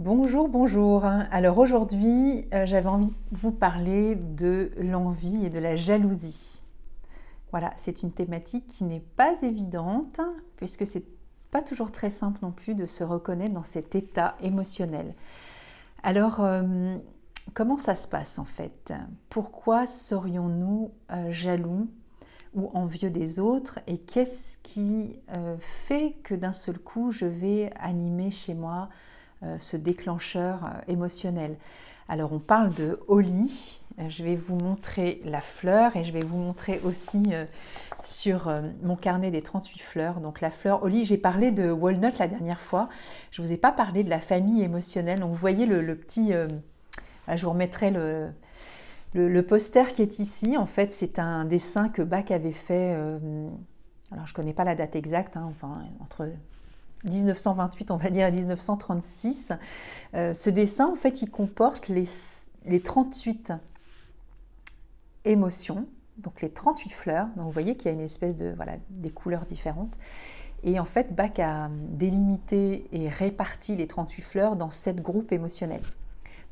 Bonjour, bonjour. Alors aujourd'hui, j'avais envie de vous parler de l'envie et de la jalousie. Voilà, c'est une thématique qui n'est pas évidente puisque c'est pas toujours très simple non plus de se reconnaître dans cet état émotionnel. Alors, comment ça se passe en fait? Pourquoi serions-nous jaloux ou envieux des autres et qu'est-ce qui fait que d'un seul coup je vais animer chez moi ce déclencheur émotionnel? Alors on parle de Holly, je vais vous montrer la fleur et je vais vous montrer aussi sur mon carnet des 38 fleurs, donc la fleur Holly. J'ai parlé de Walnut la dernière fois, je ne vous ai pas parlé de la famille émotionnelle, donc vous voyez le petit, je vous remettrai le poster qui est ici. En fait, c'est un dessin que Bach avait fait, alors je ne connais pas la date exacte, enfin, entre 1928, on va dire, et 1936. Ce dessin, en fait, il comporte les 38 émotions, donc les 38 fleurs. Donc vous voyez qu'il y a une espèce de, voilà, des couleurs différentes. Et en fait, Bach a délimité et réparti les 38 fleurs dans 7 groupes émotionnels.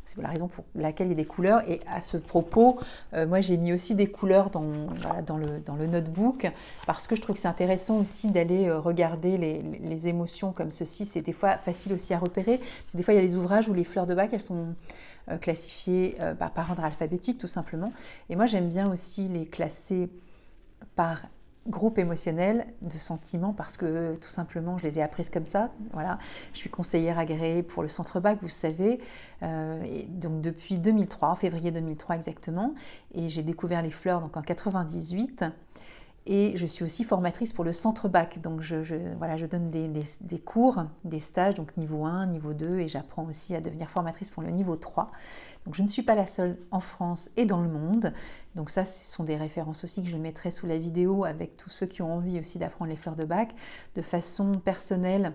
C'est la raison pour laquelle il y a des couleurs. Et à ce propos, moi j'ai mis aussi des couleurs voilà, dans le notebook parce que je trouve que c'est intéressant aussi d'aller regarder les émotions comme ceci. C'est des fois facile aussi à repérer. Parce que des fois il y a des ouvrages où les fleurs de Bach elles sont classifiées par ordre alphabétique tout simplement. Et moi j'aime bien aussi les classer par groupe émotionnel de sentiments parce que tout simplement je les ai apprises comme ça. Voilà, je suis conseillère agréée pour le centre Bach, vous le savez, et donc depuis 2003, en février 2003 exactement, et j'ai découvert les fleurs donc en 98. Et je suis aussi formatrice pour le centre Bach, donc voilà, je donne des cours, des stages, donc niveau 1, niveau 2, et j'apprends aussi à devenir formatrice pour le niveau 3. Donc je ne suis pas la seule en France et dans le monde, donc ça ce sont des références aussi que je mettrai sous la vidéo avec tous ceux qui ont envie aussi d'apprendre les fleurs de Bach. De façon personnelle,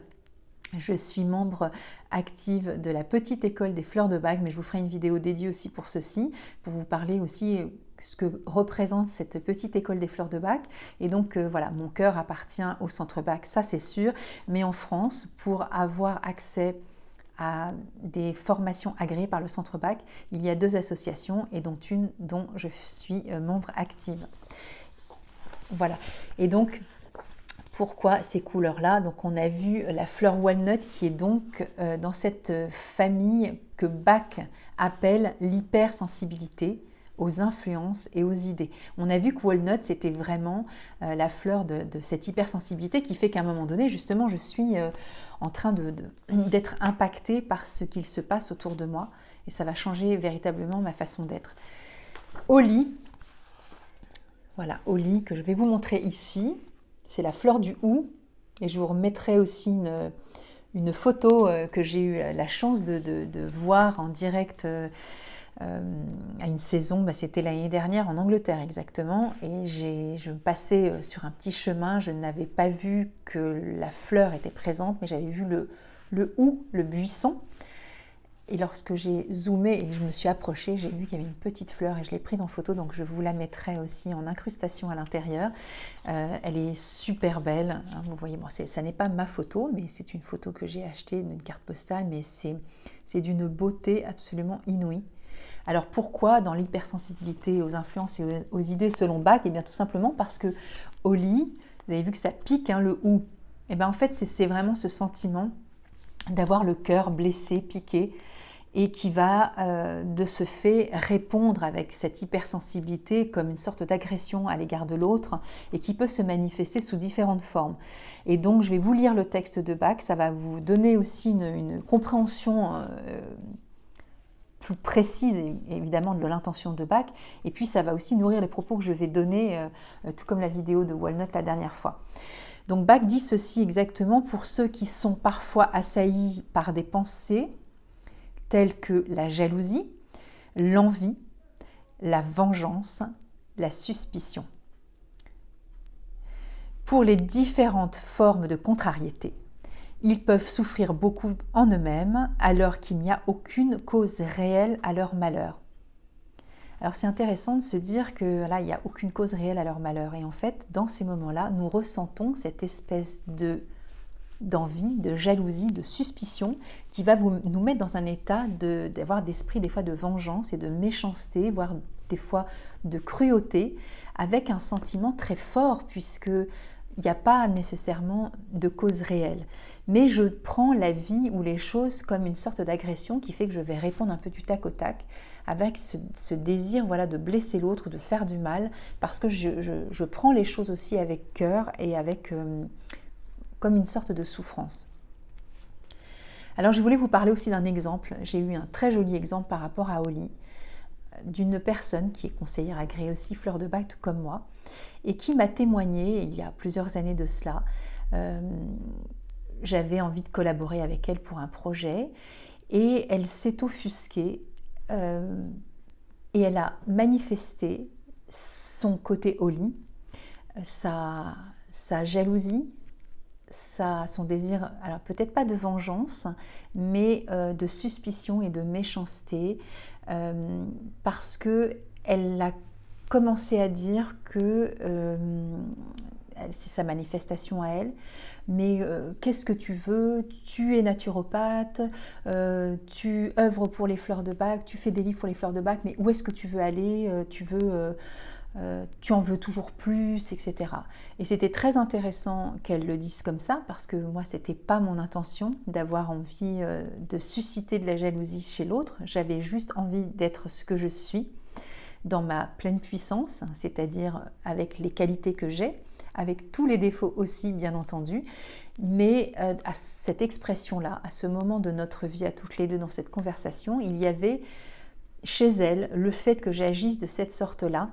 je suis membre active de la petite école des fleurs de Bach, mais je vous ferai une vidéo dédiée aussi pour ceci, pour vous parler aussi ce que représente cette petite école des fleurs de Bach. Et donc voilà, mon cœur appartient au centre Bach, ça c'est sûr, mais en France, pour avoir accès à des formations agréées par le centre Bach, il y a 2 associations et dont une dont je suis membre active. Voilà, et donc pourquoi ces couleurs-là? Donc on a vu la fleur walnut qui est donc dans cette famille que Bach appelle l'hypersensibilité aux influences et aux idées. On a vu que walnut c'était vraiment la fleur de cette hypersensibilité qui fait qu'à un moment donné justement je suis en train d'être impactée par ce qu'il se passe autour de moi et ça va changer véritablement ma façon d'être. Holly, voilà, Holly que je vais vous montrer ici. C'est la fleur du hou et je vous remettrai aussi une photo que j'ai eu la chance de voir en direct à une saison, c'était l'année dernière en Angleterre exactement, et je me passais sur un petit chemin, je n'avais pas vu que la fleur était présente, mais j'avais vu le hou, le buisson. Et lorsque j'ai zoomé et que je me suis approchée, j'ai vu qu'il y avait une petite fleur et je l'ai prise en photo, donc je vous la mettrai aussi en incrustation à l'intérieur. Elle est super belle, hein, vous voyez, bon, ça n'est pas ma photo, mais c'est une photo que j'ai achetée d'une carte postale, mais c'est d'une beauté absolument inouïe. Alors pourquoi dans l'hypersensibilité aux influences et aux idées selon Bach? Eh bien tout simplement parce que Holly, vous avez vu que ça pique, hein, le hou. Et bien en fait c'est vraiment ce sentiment d'avoir le cœur blessé, piqué, et qui va de ce fait répondre avec cette hypersensibilité comme une sorte d'agression à l'égard de l'autre et qui peut se manifester sous différentes formes. Et donc je vais vous lire le texte de Bach, ça va vous donner aussi une compréhension plus précise évidemment de l'intention de Bach, et puis ça va aussi nourrir les propos que je vais donner, tout comme la vidéo de Walnut la dernière fois. Donc Bach dit ceci exactement: pour ceux qui sont parfois assaillis par des pensées telles que la jalousie, l'envie, la vengeance, la suspicion. Pour les différentes formes de contrariété, ils peuvent souffrir beaucoup en eux-mêmes alors qu'il n'y a aucune cause réelle à leur malheur. Alors c'est intéressant de se dire que là, il n'y a aucune cause réelle à leur malheur. Et en fait, dans ces moments-là, nous ressentons cette espèce de d'envie, de jalousie, de suspicion, qui va nous mettre dans un état d'avoir d'esprit des fois de vengeance et de méchanceté, voire des fois de cruauté, avec un sentiment très fort, puisque il n'y a pas nécessairement de cause réelle. Mais je prends la vie ou les choses comme une sorte d'agression qui fait que je vais répondre un peu du tac au tac, avec ce désir de blesser l'autre ou de faire du mal, parce que je prends les choses aussi avec cœur et avec comme une sorte de souffrance. Alors je voulais vous parler aussi d'un exemple. J'ai eu un très joli exemple par rapport à Oli, d'une personne qui est conseillère agréée aussi, fleur de bac tout comme moi, et qui m'a témoigné il y a plusieurs années de cela. J'avais envie de collaborer avec elle pour un projet et elle s'est offusquée et elle a manifesté son côté Oli, sa jalousie, son désir, alors peut-être pas de vengeance, mais de suspicion et de méchanceté, parce qu'elle a commencé à dire que c'est sa manifestation à elle, mais qu'est-ce que tu veux? Tu es naturopathe, tu œuvres pour les fleurs de bac, tu fais des livres pour les fleurs de bac, mais où est-ce que tu veux aller? Tu en veux toujours plus, etc. Et c'était très intéressant qu'elle le dise comme ça, parce que moi, c'était pas mon intention d'avoir envie de susciter de la jalousie chez l'autre. J'avais juste envie d'être ce que je suis, dans ma pleine puissance, c'est-à-dire avec les qualités que j'ai, avec tous les défauts aussi, bien entendu. Mais à cette expression-là, à ce moment de notre vie, à toutes les deux dans cette conversation, il y avait chez elle le fait que j'agisse de cette sorte-là,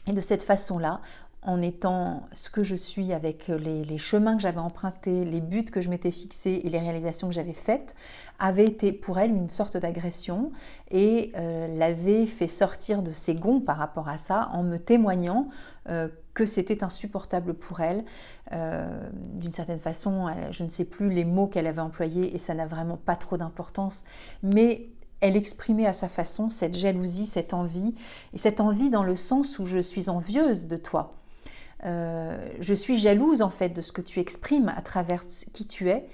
et de cette façon-là, en étant ce que je suis, avec les chemins que j'avais empruntés, les buts que je m'étais fixés et les réalisations que j'avais faites, avait été pour elle une sorte d'agression et l'avait fait sortir de ses gonds par rapport à ça, en me témoignant que c'était insupportable pour elle. D'une certaine façon, je ne sais plus les mots qu'elle avait employés et ça n'a vraiment pas trop d'importance, mais elle exprimait à sa façon cette jalousie, cette envie, et cette envie dans le sens où je suis envieuse de toi. Je suis jalouse en fait de ce que tu exprimes à travers qui tu es,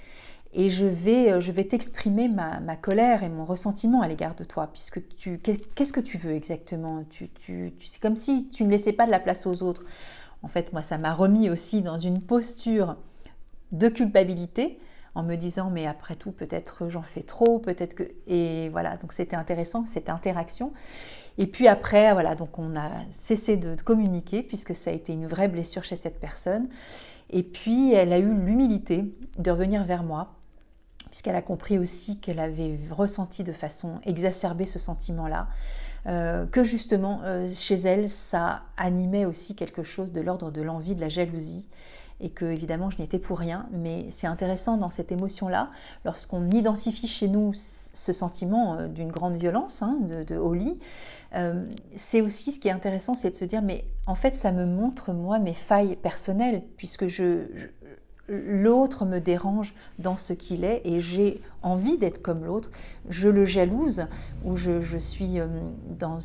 et je vais t'exprimer ma colère et mon ressentiment à l'égard de toi, puisque qu'est-ce que tu veux exactement? C'est comme si tu ne laissais pas de la place aux autres. En fait, moi, ça m'a remis aussi dans une posture de culpabilité, en me disant mais après tout peut-être j'en fais trop, peut-être que... Et voilà, donc c'était intéressant cette interaction. Et puis après, voilà, donc on a cessé de communiquer puisque ça a été une vraie blessure chez cette personne. Et puis elle a eu l'humilité de revenir vers moi, puisqu'elle a compris aussi qu'elle avait ressenti de façon exacerbée ce sentiment-là, que justement chez elle ça animait aussi quelque chose de l'ordre de l'envie, de la jalousie, et que évidemment je n'y étais pour rien. Mais c'est intéressant dans cette émotion-là, lorsqu'on identifie chez nous ce sentiment d'une grande violence, de Oli, c'est aussi ce qui est intéressant, c'est de se dire mais en fait ça me montre moi mes failles personnelles, puisque l'autre me dérange dans ce qu'il est et j'ai envie d'être comme l'autre, je le jalouse, ou je suis dans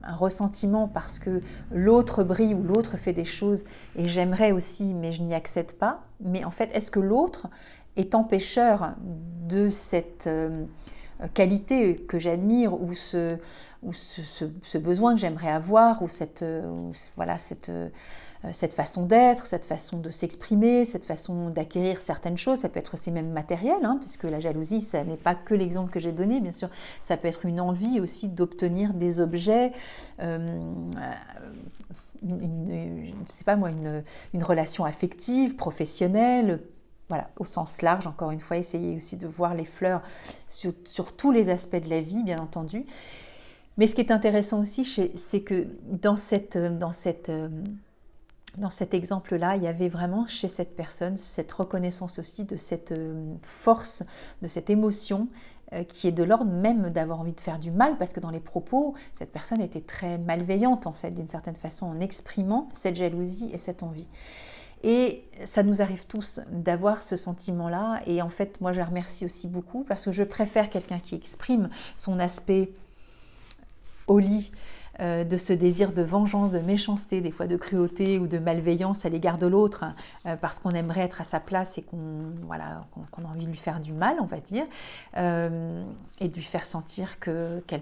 un ressentiment parce que l'autre brille ou l'autre fait des choses et j'aimerais aussi mais je n'y accède pas. Mais en fait, est-ce que l'autre est empêcheur de cette qualité que j'admire, ou ce besoin que j'aimerais avoir, ou cette façon d'être, cette façon de s'exprimer, cette façon d'acquérir certaines choses? Ça peut être aussi même matériel, puisque la jalousie, ça n'est pas que l'exemple que j'ai donné, bien sûr, ça peut être une envie aussi d'obtenir des objets, une relation affective, professionnelle, voilà, au sens large. Encore une fois, essayer aussi de voir les fleurs sur tous les aspects de la vie, bien entendu. Mais ce qui est intéressant aussi, c'est que dans cet exemple-là, il y avait vraiment chez cette personne cette reconnaissance aussi de cette force, de cette émotion qui est de l'ordre même d'avoir envie de faire du mal, parce que dans les propos, cette personne était très malveillante en fait, d'une certaine façon, en exprimant cette jalousie et cette envie. Et ça nous arrive tous d'avoir ce sentiment-là, et en fait, moi je la remercie aussi beaucoup, parce que je préfère quelqu'un qui exprime son aspect au lit de ce désir de vengeance, de méchanceté, des fois de cruauté ou de malveillance à l'égard de l'autre, parce qu'on aimerait être à sa place et qu'on a envie de lui faire du mal, on va dire, et de lui faire sentir qu'elle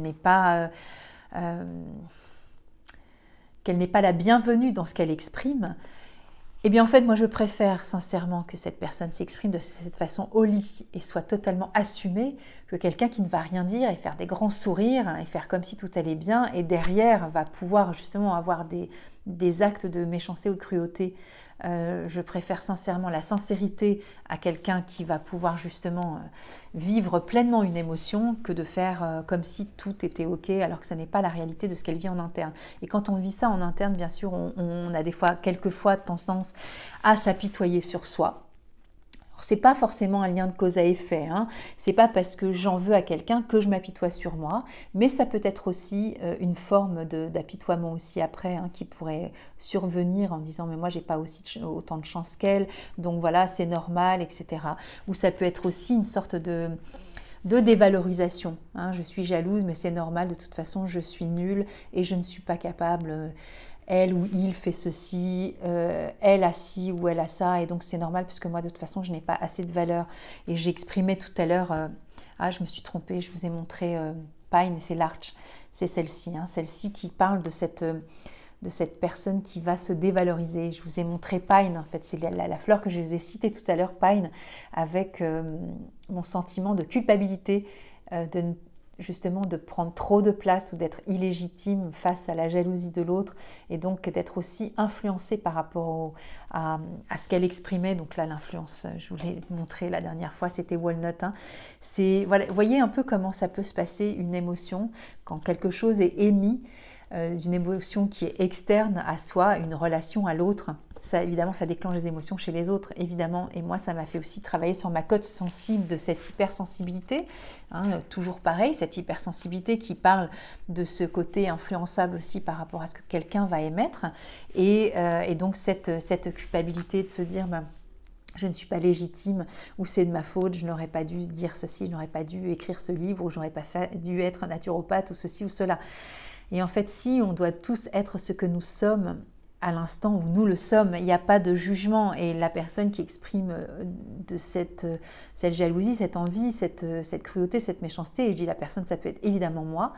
n'est pas la bienvenue dans ce qu'elle exprime. Eh bien en fait, moi je préfère sincèrement que cette personne s'exprime de cette façon au lit et soit totalement assumée que quelqu'un qui ne va rien dire et faire des grands sourires et faire comme si tout allait bien et derrière va pouvoir justement avoir des actes de méchanceté ou de cruauté. Je préfère sincèrement la sincérité à quelqu'un qui va pouvoir justement vivre pleinement une émotion que de faire comme si tout était ok alors que ça n'est pas la réalité de ce qu'elle vit en interne. Et quand on vit ça en interne, bien sûr, on a quelquefois tendance à s'apitoyer sur soi. C'est pas forcément un lien de cause à effet, hein. C'est pas parce que j'en veux à quelqu'un que je m'apitoie sur moi, mais ça peut être aussi une forme d'apitoiement aussi après, hein, qui pourrait survenir en disant mais moi j'ai pas autant de chance qu'elle, donc voilà c'est normal, etc. Ou ça peut être aussi une sorte de dévalorisation, hein. Je suis jalouse mais c'est normal, de toute façon je suis nulle et je ne suis pas capable. Elle ou il fait ceci, elle a ci ou elle a ça, et donc c'est normal parce que moi de toute façon je n'ai pas assez de valeur. Et j'exprimais tout à l'heure, je me suis trompée, je vous ai montré Pine, c'est l'Arch, c'est celle-ci, hein, celle-ci qui parle de cette personne qui va se dévaloriser. Je vous ai montré Pine, en fait c'est la fleur que je vous ai citée tout à l'heure, Pine, avec mon sentiment de culpabilité, justement de prendre trop de place ou d'être illégitime face à la jalousie de l'autre et donc d'être aussi influencée par rapport à ce qu'elle exprimait. Donc là l'influence, je vous l'ai montré la dernière fois, c'était Walnut, hein. Vous voyez un peu comment ça peut se passer une émotion quand quelque chose est émis, d'une émotion qui est externe à soi, une relation à l'autre. Ça, évidemment, ça déclenche des émotions chez les autres, évidemment. Et moi, ça m'a fait aussi travailler sur ma cote sensible de cette hypersensibilité. Hein, toujours pareil, cette hypersensibilité qui parle de ce côté influençable aussi par rapport à ce que quelqu'un va émettre. Et donc, cette culpabilité de se dire... je ne suis pas légitime, ou c'est de ma faute, je n'aurais pas dû dire ceci, je n'aurais pas dû écrire ce livre, ou je n'aurais pas dû être naturopathe, ou ceci ou cela. Et en fait, si on doit tous être ce que nous sommes à l'instant où nous le sommes, il n'y a pas de jugement. Et la personne qui exprime de cette jalousie, cette envie, cette cruauté, cette méchanceté, et je dis la personne, ça peut être évidemment moi,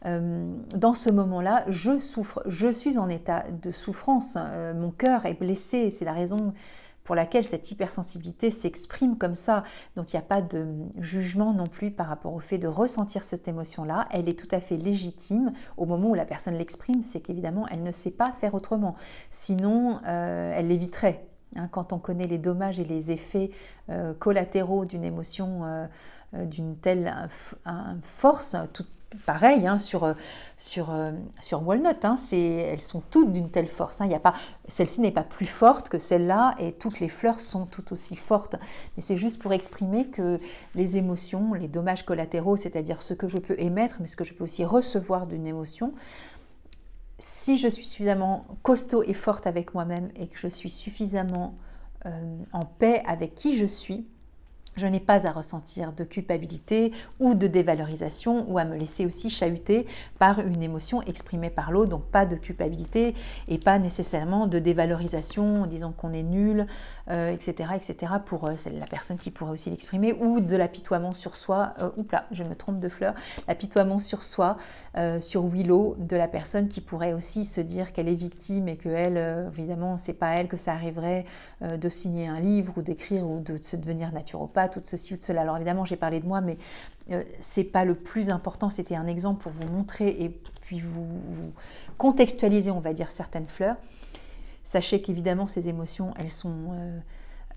dans ce moment-là, je souffre, je suis en état de souffrance, mon cœur est blessé, et c'est la raison pour laquelle cette hypersensibilité s'exprime comme ça. Donc il n'y a pas de jugement non plus par rapport au fait de ressentir cette émotion-là. Elle est tout à fait légitime au moment où la personne l'exprime, c'est qu'évidemment elle ne sait pas faire autrement. Sinon, elle l'éviterait. Hein, quand on connaît les dommages et les effets collatéraux d'une émotion d'une telle force, pareil, hein, sur Walnut, hein, elles sont toutes d'une telle force. Hein, celle-ci n'est pas plus forte que celle-là et toutes les fleurs sont toutes aussi fortes. Mais c'est juste pour exprimer que les émotions, les dommages collatéraux, c'est-à-dire ce que je peux émettre, mais ce que je peux aussi recevoir d'une émotion, si je suis suffisamment costaud et forte avec moi-même et que je suis suffisamment en paix avec qui je suis, je n'ai pas à ressentir de culpabilité ou de dévalorisation ou à me laisser aussi chahuter par une émotion exprimée par l'autre, donc pas de culpabilité et pas nécessairement de dévalorisation en disant qu'on est nul, etc., etc. pour la personne qui pourrait aussi l'exprimer, ou de l'apitoiement sur soi, je me trompe de fleur, l'apitoiement sur soi, sur Willow, de la personne qui pourrait aussi se dire qu'elle est victime et qu'elle, évidemment, c'est pas à elle que ça arriverait de signer un livre ou d'écrire ou de se devenir naturopathe, ou de ceci ou de cela. Alors évidemment, j'ai parlé de moi, mais c'est pas le plus important. C'était un exemple pour vous montrer et puis vous contextualiser, on va dire, certaines fleurs. Sachez qu'évidemment, ces émotions, elles sont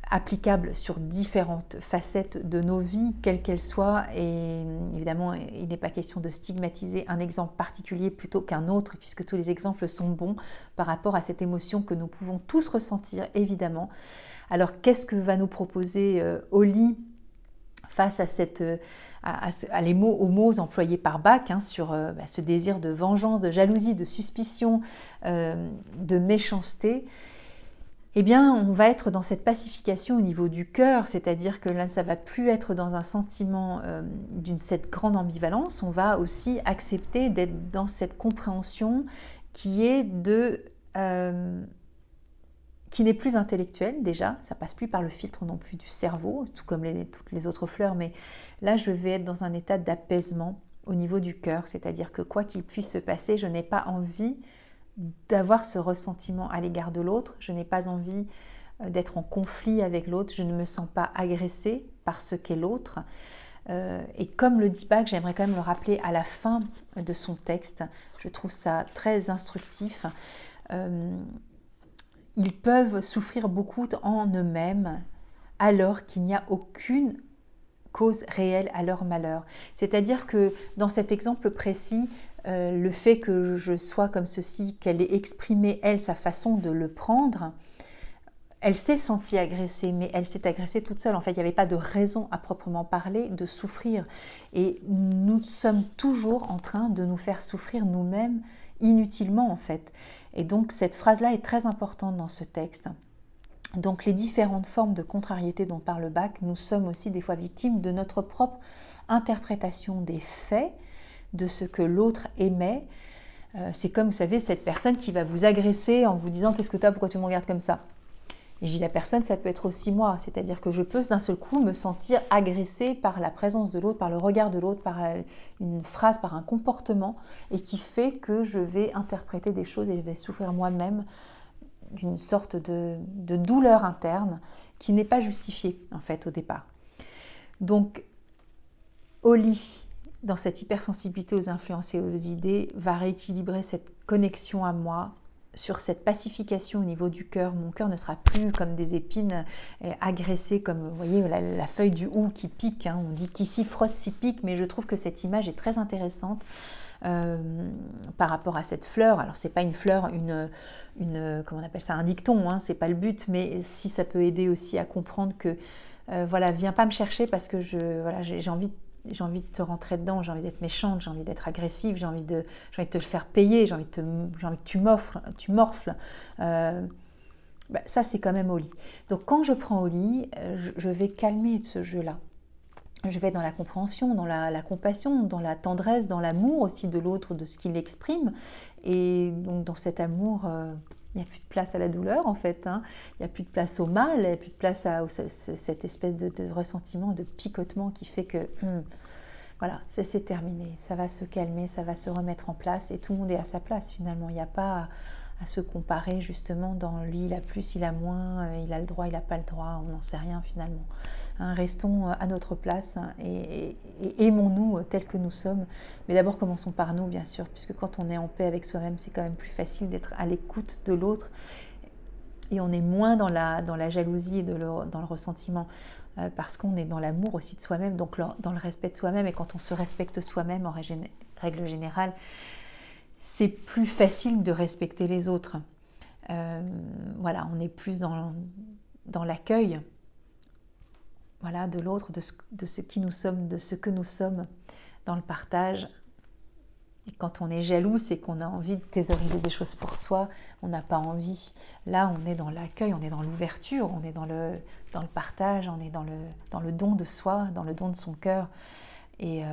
applicables sur différentes facettes de nos vies, quelles qu'elles soient. Et évidemment, il n'est pas question de stigmatiser un exemple particulier plutôt qu'un autre, puisque tous les exemples sont bons par rapport à cette émotion que nous pouvons tous ressentir, évidemment. Alors, qu'est-ce que va nous proposer Holly face aux mots employés par Bach, hein, sur ce désir de vengeance, de jalousie, de suspicion, de méchanceté? eh bien, on va être dans cette pacification au niveau du cœur, c'est-à-dire que là, ça va plus être dans un sentiment cette grande ambivalence, on va aussi accepter d'être dans cette compréhension qui est qui n'est plus intellectuelle déjà, ça passe plus par le filtre non plus du cerveau, tout comme toutes les autres fleurs, mais là, je vais être dans un état d'apaisement au niveau du cœur, c'est-à-dire que quoi qu'il puisse se passer, je n'ai pas envie d'avoir ce ressentiment à l'égard de l'autre, je n'ai pas envie d'être en conflit avec l'autre, je ne me sens pas agressée par ce qu'est l'autre. Et comme le dit Bach, j'aimerais quand même le rappeler à la fin de son texte, je trouve ça très instructif, ils peuvent souffrir beaucoup en eux-mêmes alors qu'il n'y a aucune cause réelle à leur malheur. C'est-à-dire que dans cet exemple précis, le fait que je sois comme ceci, qu'elle ait exprimé, elle, sa façon de le prendre, elle s'est sentie agressée, mais elle s'est agressée toute seule. En fait, il n'y avait pas de raison à proprement parler de souffrir. Et nous sommes toujours en train de nous faire souffrir nous-mêmes inutilement, en fait. Et donc, cette phrase-là est très importante dans ce texte. Donc, les différentes formes de contrariété dont parle Bach, nous sommes aussi des fois victimes de notre propre interprétation des faits, de ce que l'autre émet. C'est comme, vous savez, cette personne qui va vous agresser en vous disant « Qu'est-ce que tu as, pourquoi tu me regardes comme ça ?» Et je dis la personne, ça peut être aussi moi, c'est-à-dire que je peux d'un seul coup me sentir agressée par la présence de l'autre, par le regard de l'autre, par une phrase, par un comportement, et qui fait que je vais interpréter des choses et je vais souffrir moi-même d'une sorte de douleur interne qui n'est pas justifiée en fait au départ. Donc, Oli, dans cette hypersensibilité aux influences et aux idées, va rééquilibrer cette connexion à moi, sur cette pacification au niveau du cœur. Mon cœur ne sera plus comme des épines agressées, comme vous voyez la feuille du hou qui pique. Hein. On dit qui s'y frotte s'y pique, mais je trouve que cette image est très intéressante par rapport à cette fleur. Alors c'est pas une fleur, comment on appelle ça, un dicton, hein, c'est pas le but, mais si ça peut aider aussi à comprendre que voilà, viens pas me chercher parce que j'ai envie de te rentrer dedans, j'ai envie d'être méchante, j'ai envie d'être agressive, j'ai envie de te le faire payer, j'ai envie que tu morfles. Ça, c'est quand même Oli. Donc, quand je prends Oli, je vais calmer ce jeu-là. Je vais être dans la compréhension, dans la compassion, dans la tendresse, dans l'amour aussi de l'autre, de ce qu'il exprime. Et donc, dans cet amour, il n'y a plus de place à la douleur, en fait. Hein. Il n'y a plus de place au mal, il n'y a plus de place à cette espèce de ressentiment, de picotement qui fait que voilà, c'est terminé. Ça va se calmer, ça va se remettre en place et tout le monde est à sa place finalement. Il n'y a pas à se comparer justement dans lui, il a plus, il a moins, il a le droit, il n'a pas le droit, on n'en sait rien finalement. Hein, restons à notre place et aimons-nous tels que nous sommes. Mais d'abord commençons par nous bien sûr, puisque quand on est en paix avec soi-même, c'est quand même plus facile d'être à l'écoute de l'autre et on est moins dans la jalousie et dans le ressentiment. Parce qu'on est dans l'amour aussi de soi-même, donc dans le respect de soi-même. Et quand on se respecte soi-même, en règle générale, c'est plus facile de respecter les autres. Voilà, on est plus dans l'accueil voilà, de l'autre, de ce qui nous sommes, de ce que nous sommes, dans le partage. Et quand on est jaloux, c'est qu'on a envie de thésauriser des choses pour soi, on n'a pas envie. Là, on est dans l'accueil, on est dans l'ouverture, on est dans le partage, on est dans le don de soi, dans le don de son cœur. Et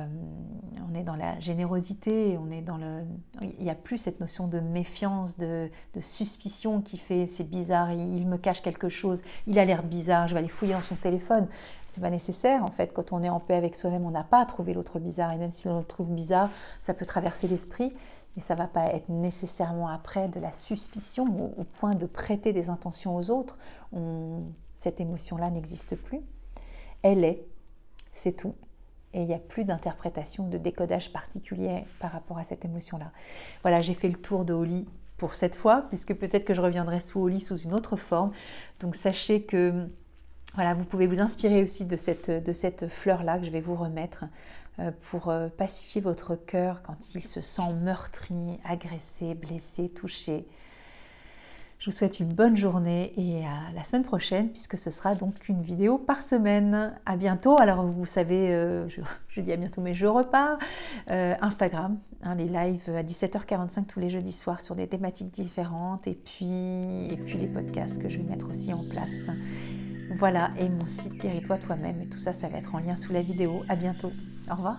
on est dans la générosité, il n'y a plus cette notion de méfiance, de suspicion qui fait c'est bizarre, il me cache quelque chose, il a l'air bizarre, je vais aller fouiller dans son téléphone. C'est pas nécessaire en fait, quand on est en paix avec soi-même, on n'a pas à trouver l'autre bizarre, et même si on le trouve bizarre, ça peut traverser l'esprit, mais ça ne va pas être nécessairement après de la suspicion au point de prêter des intentions aux autres. Cette émotion-là n'existe plus, elle est, c'est tout. Et il n'y a plus d'interprétation, de décodage particulier par rapport à cette émotion-là. Voilà, j'ai fait le tour de Oli pour cette fois, puisque peut-être que je reviendrai sous Oli sous une autre forme. Donc sachez que voilà, vous pouvez vous inspirer aussi de cette fleur-là que je vais vous remettre pour pacifier votre cœur quand il se sent meurtri, agressé, blessé, touché. Je vous souhaite une bonne journée et à la semaine prochaine puisque ce sera donc une vidéo par semaine. À bientôt. Alors vous savez, je dis à bientôt mais je repars. Instagram, les lives à 17h45 tous les jeudis soirs sur des thématiques différentes et puis les podcasts que je vais mettre aussi en place. Voilà, et mon site Guéris-toi toi-même et tout ça, ça va être en lien sous la vidéo. À bientôt. Au revoir.